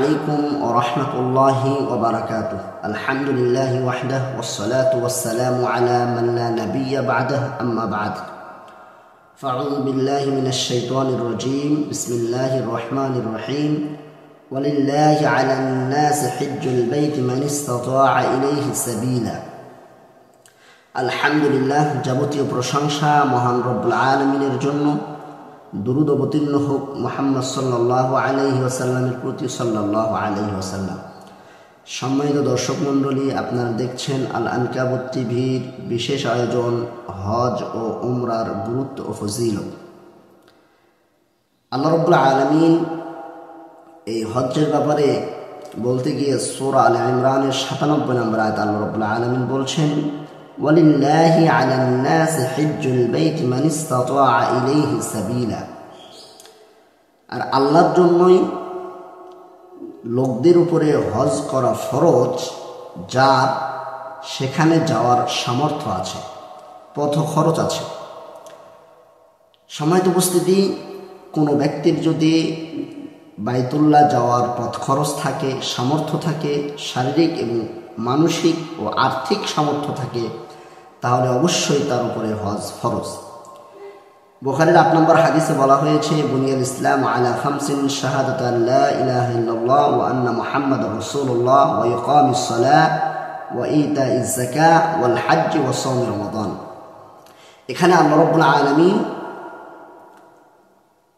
عليكم ورحمة الله وبركاته. الحمد لله وحده والصلاة والسلام على من لا نبي بعده، أما بعد. فأعوذ بالله من الشيطان الرجيم. بسم الله الرحمن الرحيم. ولله على الناس حج البيت من استطاع إليه سبيلا. আলহামদুলিল্লাহ, যাবতীয় প্রশংসা মহান রব্বুল আলামিনের জন্য। দুরূদ অবতীর্ণ হোক মুহাম্মদ সাল্লাল্লাহু আলাইহি ওয়াসাল্লামের প্রতি সাল্লাল্লাহু আলাইহি ওয়াসাল্লাম। সম্মানিত দর্শক মণ্ডলী, আপনারা দেখছেন আল আনকাবুত টিভির বিশেষ আয়োজন হজ ও উমরার গুরুত্ব ও ফজিলত। আল্লাহ রব্বুল আলামিন এই হজ্জের ব্যাপারে বলতে গিয়ে সূরা আলে ইমরানের ৯৭ নম্বর আয়াত আল্লাহ রব্বুল আলামিন বলছেন, ওয়ালিল্লাহি আলান নাসি হিজ্জুল বাইতি মান ইসতাতা ইলাইহি সাবিলা। আর আল্লাহর জন্যই লোকদের উপরে হজ করা ফরজ, যার সেখানে যাওয়ার সামর্থ্য আছে, পথ খরচ আছে। সম্মানিত উপস্থিতি, কোনো ব্যক্তির যদি বাইতুল্লাহ যাওয়ার পথ খরচ থাকে, সামর্থ্য থাকে, শারীরিক এবং মানসিক ও আর্থিক সামর্থ্য থাকে, তাহলে অবশ্যই তার উপরে হজ ফরজ। বুখারীর ৮ নম্বর হাদিসে বলা হয়েছে, বুনিয়াল ইসলাম আলা খামসিন শাহাদাতু আল্লা ইলাহা ইল্লাল্লাহ ওয়া আন্না মুহাম্মাদুর রাসূলুল্লাহ ওয়া ইকামিস সালাহ ওয়া ইতাইজ যাকাত ওয়াল হজ্জ ওয়া সাওম রমাদান। এখানে আল্লাহ রাব্বুল আলামিন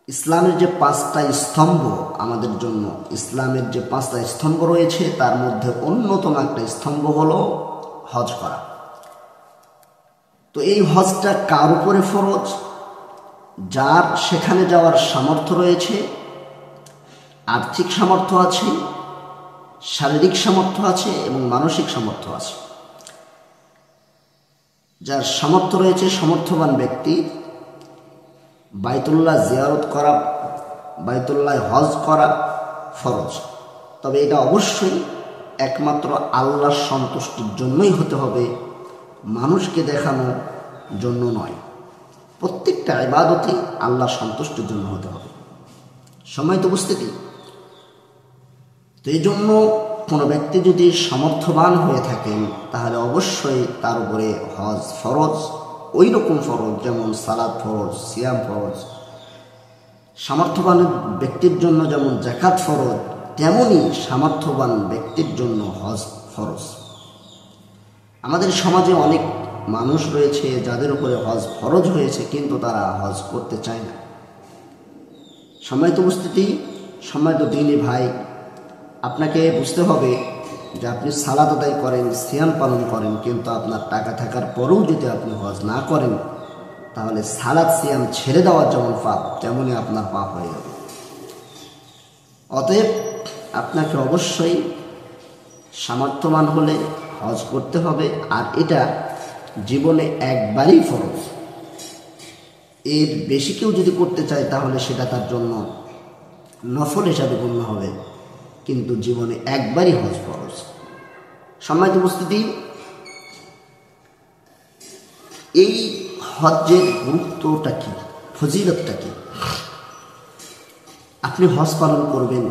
ইসলামের যে ৫টা স্তম্ভ আমাদের জন্য, ইসলামের যে ৫টা স্তম্ভ রয়েছে তার মধ্যে অন্যতম একটা স্তম্ভ হলো হজ করা। তো এই হজটা কার উপরে ফরজ? যার সেখানে যাওয়ার সামর্থ্য রয়েছে, আর্থিক সামর্থ্য আছে, শারীরিক সামর্থ্য আছে এবং মানসিক সামর্থ্য আছে। যার সামর্থ্য রয়েছে, সামর্থ্যবান ব্যক্তি বাইতুল্লাহ জিয়ারত করা, বাইতুল্লাহ হজ করা ফরজ। তবে এটা অবশ্যই একমাত্র আল্লাহর সন্তুষ্টির জন্যই হতে হবে, মানুষকে দেখানোর জন্য নয়। প্রত্যেকটা ইবাদতই আল্লাহর সন্তুষ্টির জন্য হতে হবে। সম্মানিত উপস্থিতি, তো এই জন্য কোনো ব্যক্তি যদি সামর্থ্যবান হয়ে থাকেন তাহলে অবশ্যই তার উপরে হজ ফরজ, ওই রকম ফরজ যেমন সালাত ফরজ, সিয়াম ফরজ। সামর্থ্যবান ব্যক্তির জন্য যেমন যাকাত ফরজ, তেমনই সামর্থ্যবান ব্যক্তির জন্য হজ ফরজ। আমাদের সমাজে অনেক মানুষ রয়েছে যাদের উপরে হজ ফরজ হয়েছে, কিন্তু তারা হজ করতে চায় না। সম্মানিত উপস্থিতি, সম্মানিত দিনী ভাই, আপনাকে বুঝতে হবে যে আপনি সালাত আদায় করেন, সিয়াম পালন করেন, কিন্তু আপনার টাকা থাকার পরেও যদি আপনি হজ না করেন, তাহলে সালাত সিয়াম ছেড়ে দেওয়ার যেমন পাপ, তেমনই আপনার পাপ হয়ে যাবে। অতএব আপনাকে অবশ্যই সামর্থ্যবান হলে হজ করতে হবে, আর এটা জীবনে একবারই ফরজ। এর বেশি কেউ যদি করতে চায় তাহলে সেটা তার জন্য নফল হিসাবে গণ্য হবে, কিন্তু জীবনে একবারই হজ ফরজ। সম্মানিত উপস্থিতি, এই হজ্জের গুরুত্বটা কি, ফজিলতটা কি? আপনি হজ পালন করবেন,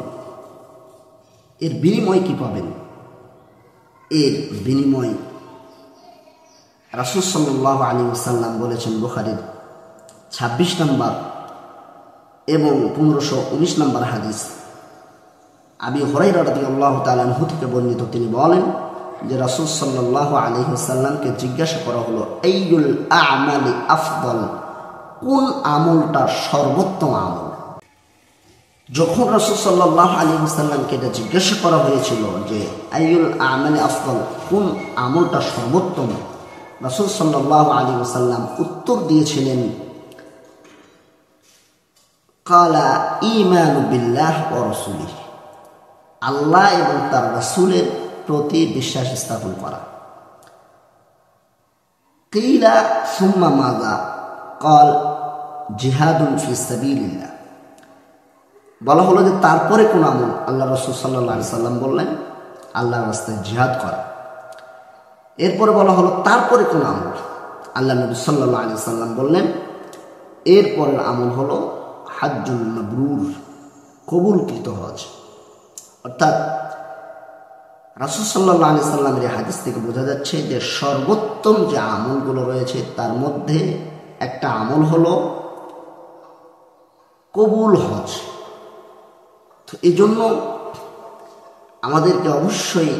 এর বিনিময় কি পাবেন? এর বিনিময় রাসূল সাল্লাল্লাহু আলাইহি ওয়াসাল্লাম বলেছেন, বুখারীর ২৬ নম্বর এবং ১৫১৯ নম্বর হাদিস, আবি হুরায়রা রাদিয়াল্লাহু তাআলা আনহু থেকে বর্ণিত, তিনি বলেন যে রাসূল সাল্লাল্লাহু আলাইহি ওয়াসাল্লামকে জিজ্ঞাসা করা হলো, আইয়ুল আমালি আফদল, কোন আমলটা সর্বোত্তম আমল? যখন রাসূল সাল্লাল্লাহু আলাইহি ওয়াসাল্লামকে এটা জিজ্ঞাসা করা হয়েছিল যে আইয়ুল আমালি আফদল, কোন আমলটা সর্বোত্তম, রাসূল সাল্লাল্লাহু আলাইহি ওয়াসাল্লাম উত্তর দিয়েছিলেন, ক্বালা ঈমানু বিল্লাহ ওয়া রাসূলিহি, আল্লাহ এবং তার রাসূলের প্রতি বিশ্বাস স্থাপন করা। কিলা সুম্মা মাযা? ক্বাল জিহাদুন ফি সাবিলিল্লাহ। বলা হলো যে তারপরে কোন আমল? আল্লাহ রাসূল সাল্লাল্লাহু আলাইহি সাল্লাম বললেন, আল্লাহর রাস্তায় জিহাদ করা। এরপরে বলা হলো তারপরে কোন আমল? আল্লাহ নবী সাল্লাল্লাহু আলাইহি সাল্লাম বললেন, এরপরের আমল হলো হাজ্জুল মাবরুর, কবুলকৃত হজ। অর্থাৎ রাসূল সাল্লাল্লাহু আলাইহি সাল্লামের এই হাদিস থেকে বোঝা যাচ্ছে যে সর্বোত্তম যে আমলগুলো রয়েছে তার মধ্যে একটা আমল হলো কবুল হজ। তো এই জন্য আমাদেরকে অবশ্যই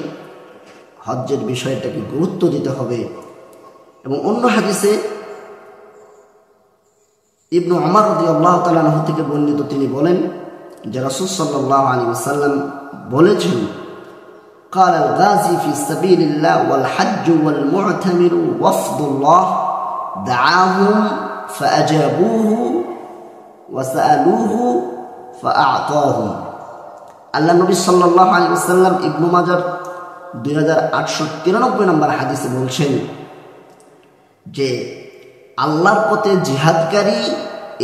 হজ্জের বিষয়টাকে গুরুত্ব দিতে হবে। এবং অন্য হাদিসে ইবনু উমর রাদিয়াল্লাহু তাআলা আনহু থেকে বর্ণিত, তিনি বলেন যে রাসূল সাল্লাল্লাহু আলাইহি ওয়াসাল্লাম বলেছেন, قال الغازي في سبيل الله والحج والمعتمر وفد الله دعاهم فأجابوه وسألوه فأعطاهم। আল্লাহ নবী সাল্লাল্লাহু আলাইহি ওয়াসাল্লাম ইবনু মাজাহ 2893 নম্বর হাদিসে বলছেন যে আল্লাহর পথে জিহাদকারী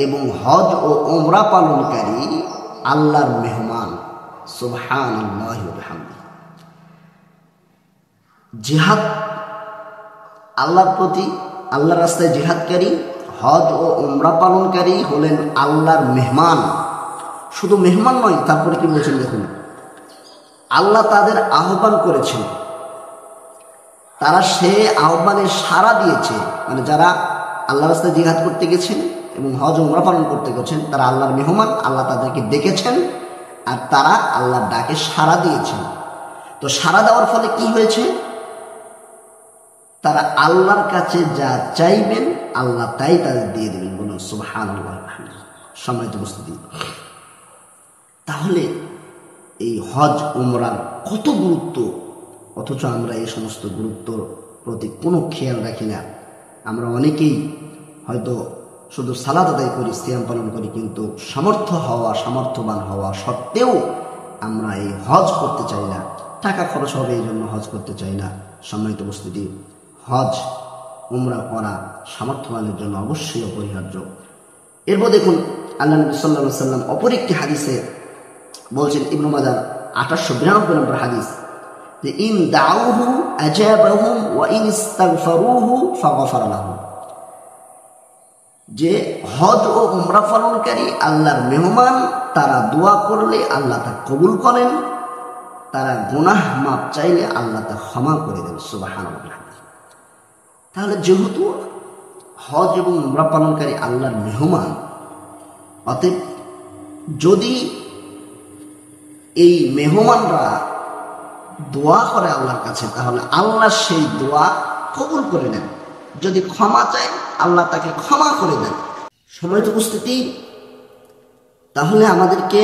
এবং হজ ও উমরা পালনকারী আল্লাহর মেহমান। সুবহানাল্লাহি ওয়া বিহামদিহি। জিহাদ আল্লাহর প্রতি, আল্লাহর রাস্তায় জিহাদকারী, হজ ও উমরা পালনকারী হলেন আল্লাহর মেহমান। শুধু মেহমান নয়, তারপরে কি বলছেন দেখুন, আল্লাহ তাদের আহ্বান করেছেন, তারা সে আহ্বানে সাড়া দিয়েছে। মানে যারা আল্লাহ রাস্তায় জিহাদ করতে গেছেন এবং হজ ও উমরা পালন করতে গেছেন তারা আল্লাহর মেহমান, আল্লাহ তাদেরকে ডেকেছেন আর তারা আল্লাহর ডাকে সাড়া দিয়েছেন। তো সাড়া দেওয়ার ফলে কি হয়েছে, তারা আল্লাহর কাছে যা চাইবেন আল্লাহ তাই তাদের দিয়ে দেবেন। বলুন সুবহানাল্লাহ। সম্মানিত উপস্থিতি, তাহলে এই হজ উমরার কত গুরুত্ব, অথচ আমরা এই সমস্ত গুরুত্বর প্রতি কোনো খেয়াল রাখি না। আমরা অনেকেই হয়তো শুধু সালাত আদায় করি, সিয়াম পালন করি, কিন্তু সামর্থ্যবান হওয়া সত্ত্বেও আমরা এই হজ করতে চাই না। টাকা খরচ হবে এই জন্য হজ করতে চাই না। সম্মানিত উপস্থিতি, হজ উমরা করা সামর্থ্যবানের জন্য অবশ্যই অপরিহার্য। এরপর দেখুন আল্লাহ নবী সাল্লাল্লাহু আলাইহি ওয়াসাল্লাম অপর একটি হাদিসে বলছেন, ইবনু মাজাহ 892 নম্বর হাদিস, যে ইন দাউহু আজাবাহুম ওয়া ইন ইস্তাগফারুহু ফাগফারা লাহুম। যে হজ ও উমরা পালনকারী আল্লাহর মেহমান, তারা দোয়া করলে আল্লাহ তা কবুল করেন, তারা গুনাহ মাপ চাইলে আল্লাহ তা ক্ষমা করে দেন। সুবহানাল্লাহ। তাহলে যেহেতু হজ এবং উমরা পালনকারী আল্লাহর মেহমান, অতএব যদি এই মেহমানরা দোয়া করে আল্লাহর কাছে, তাহলে আল্লাহ সেই দোয়া কবুল করে নেন। যদি ক্ষমা চায় আল্লাহ তাকে ক্ষমা করে দেন। সম্মানিত উপস্থিতি, তাহলে আমাদেরকে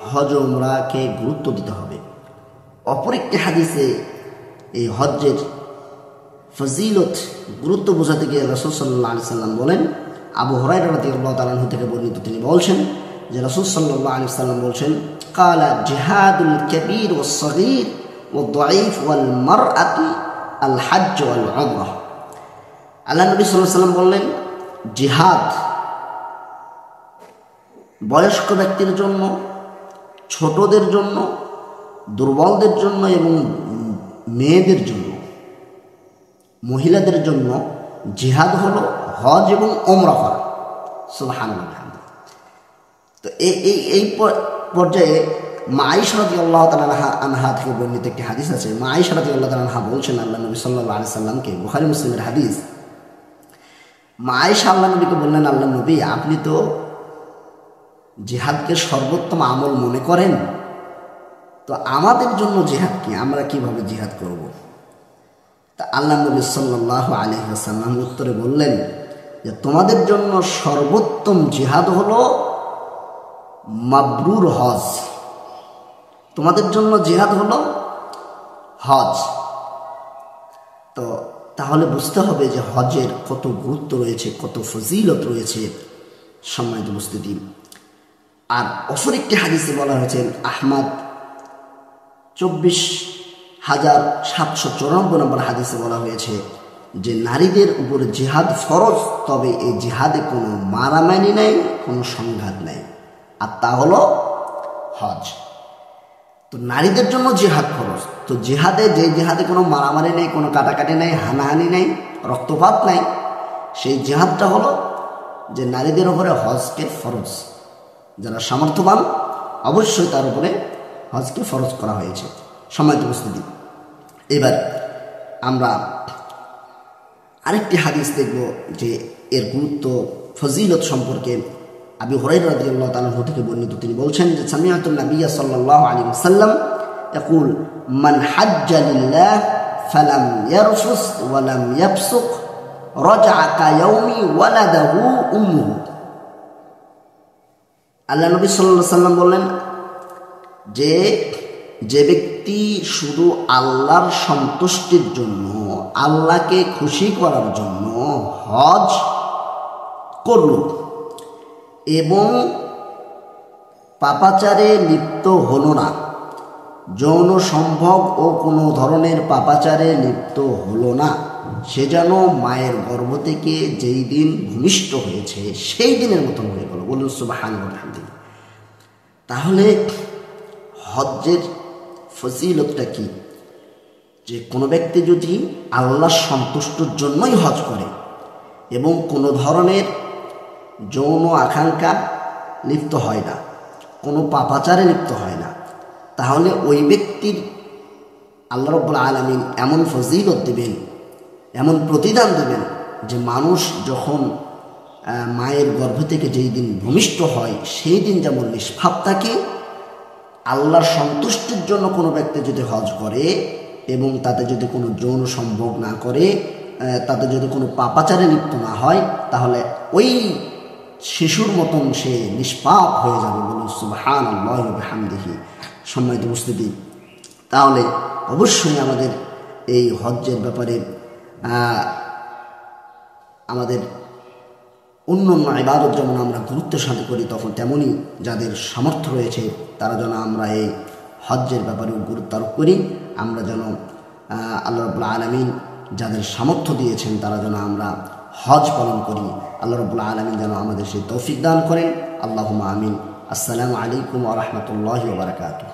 হজ ও উমরাকে গুরুত্ব দিতে হবে। অপর একটি হাদিসে এই হজ্জের ফজিলত গুরুত্ব বোঝাতে গিয়ে রাসূল সাল্লাল্লাহু আলাইহি সাল্লাম বলেন, আবু হুরায়রা রাদিয়াল্লাহু তাআলা আনহু থেকে বর্ণিত, তিনি বলছেন যে রাসূল সাল্লাল্লাহু আলাইহি সাল্লাম বলছেন, কালা জিহাদুল কাবীর ওয়াস সগীর ওয়াদ দাঈফ ওয়াল মারআতি আল হজ্জ ওয়াল উমরা। আল্লাহ নবী সাল্লাল্লাহু আলাইহি সাল্লাম বললেন, জিহাদ বয়স্ক ব্যক্তির জন্য, ছোটদের জন্য, দুর্বলদের জন্য এবং মেয়েদের জন্য, মহিলাদের জন্য জিহাদ হলো হজ এবং উমরা করা। সুবহানাল্লাহ। তো এই পর্যায়ে মা আয়েশা রাদিয়াল্লাহু তাআলা আনহা থেকে বর্ণিত একটি হাদিস আছে। মা আয়েশা রাদিয়াল্লাহু তাআলা আনহা বলছেন, আল্লাহ নবী সাল্লাল্লাহু আলাইহি সাল্লামকে, বুখারী মুসলিমের হাদিস, মা আয়েশা আল্লাহ নবীকে বললেন, আল্লাহ নবী, আপনি তো জিহাদকে সর্বোত্তম আমল মনে করেন, তো আমাদের জন্য জিহাদ কি, আমরা কিভাবে জিহাদ করব? তা আল্লাহ নবী সাল্লাল্লাহু আলাইহি ওয়াসাল্লাম উত্তরে বললেন যে তোমাদের জন্য সর্বোত্তম জিহাদ হলো মাবরুর হজ। তোমাদের জন্য জিহাদ হলো হজ। তো তাহলে বুঝতে হবে যে হজের কত গুরুত্ব রয়েছে, কত ফজিলত রয়েছে। সম্মানিত উপস্থিতি, আর অপর একটি হাদিসে বলা হয়েছে, আহমদ 24,794 নম্বর হাদিসে বলা হয়েছে যে নারীদের উপরে জিহাদ ফরজ, তবে এই জিহাদে কোনো মারামারি নেই, কোনো সংঘাত নেই, আর তা হলো হজ। তো নারীদের জন্য জিহাদ ফরজ। তো জিহাদে, যে জিহাদে কোনো মারামারি নেই, কোনো কাটাকাটি নেই, হানাহানি নেই, রক্তপাত নাই, সেই জিহাদটা হলো যে নারীদের উপরে হজকে ফরজ। যারা সামর্থ্যবান অবশ্যই তার উপরে হজকে ফরজ করা হয়েছে। সম্মানিত উপস্থিতি, এবার আমরা আরেকটি হাদিস দেখব যে এর গুরুত্ব ফজিলত সম্পর্কে। আবু হুরায়রা রাদিয়াল্লাহু তাআলা থেকে বর্ণিত, তিনি বলছেন যে সামিআতু নাবিয়্য সাল্লাল্লাহু আলাইহি ওয়াসাল্লাম ইয়াকুল মান হাজ্জা লিল্লাহ ফালাম ইয়ারফুস ওয়া লাম ইয়াফসুক রাজআ কায়াউমি ওয়ালাদাহু উম্মুহু। আল্লাহ নবী সাল্লাল্লাহু আলাইহি ওয়াসাল্লাম বললেন যে ব্যক্তি শুধু আল্লাহর সন্তুষ্টির জন্য, আল্লাহকে খুশি করার জন্য হজ করল এবং পাপাচারে লিপ্ত হল না, যৌন সম্ভোগ ও কোনো ধরনের পাপাচারে লিপ্ত হল না, সে যেন মায়ের গর্ভ থেকে যেই দিন ভূমিষ্ঠ হয়েছে সেই দিনের মতন হয়ে গেল। বলুন সুবহানাল্লাহ। তাহলে হজ্জের ফজিলতটা কি? যে কোনো ব্যক্তি যদি আল্লাহর সন্তুষ্টির জন্যই হজ করে এবং কোনো ধরনের যৌন আকাঙ্ক্ষা লিপ্ত হয় না, কোনো পাপাচারে লিপ্ত হয় না, তাহলে ওই ব্যক্তির আল্লাহ রাব্বুল আলামিন এমন ফজিলত দেবেন, এমন প্রতিদান দেবেন যে মানুষ যখন মায়ের গর্ভ থেকে যেই দিন ভূমিষ্ঠ হয় সেই দিন যেমন নিষ্পাপ থাকে, আল্লাহর সন্তুষ্টির জন্য কোনো ব্যক্তি যদি হজ করে এবং তাতে যদি কোনো যৌন সম্ভোগ না করে, তাতে যদি কোনো পাপাচারে লিপ্ত না হয়, তাহলে ওই শিশুর মতন সে নিষ্পাপ হয়ে যাবে। বলুন সুবহানাল্লাহি ওয়া বিহামদিহি। সম্মানিত উপস্থিতি, তাহলে অবশ্যই আমাদের এই হজ্জের ব্যাপারে আমাদের অন্য ইবাদত যেমন আমরা গুরুত্বের সাথে করি, তখন তেমনই যাদের সামর্থ্য রয়েছে তারা যেন আমরা এই হজ্জের ব্যাপারেও গুরুত্ব আরোপ করি। আমরা যেন আল্লাহ রাব্বুল আলামিন যাদের সামর্থ্য দিয়েছেন তারা যেন আমরা হজ পালন করি। আল্লাহ রাব্বুল আলামিন যেন আমাদের সেই তৌফিক দান করেন। আল্লাহুম্মা আমিন। আসসালামু আলাইকুম ওয়া রাহমাতুল্লাহি ওয়া বারাকাতুহু।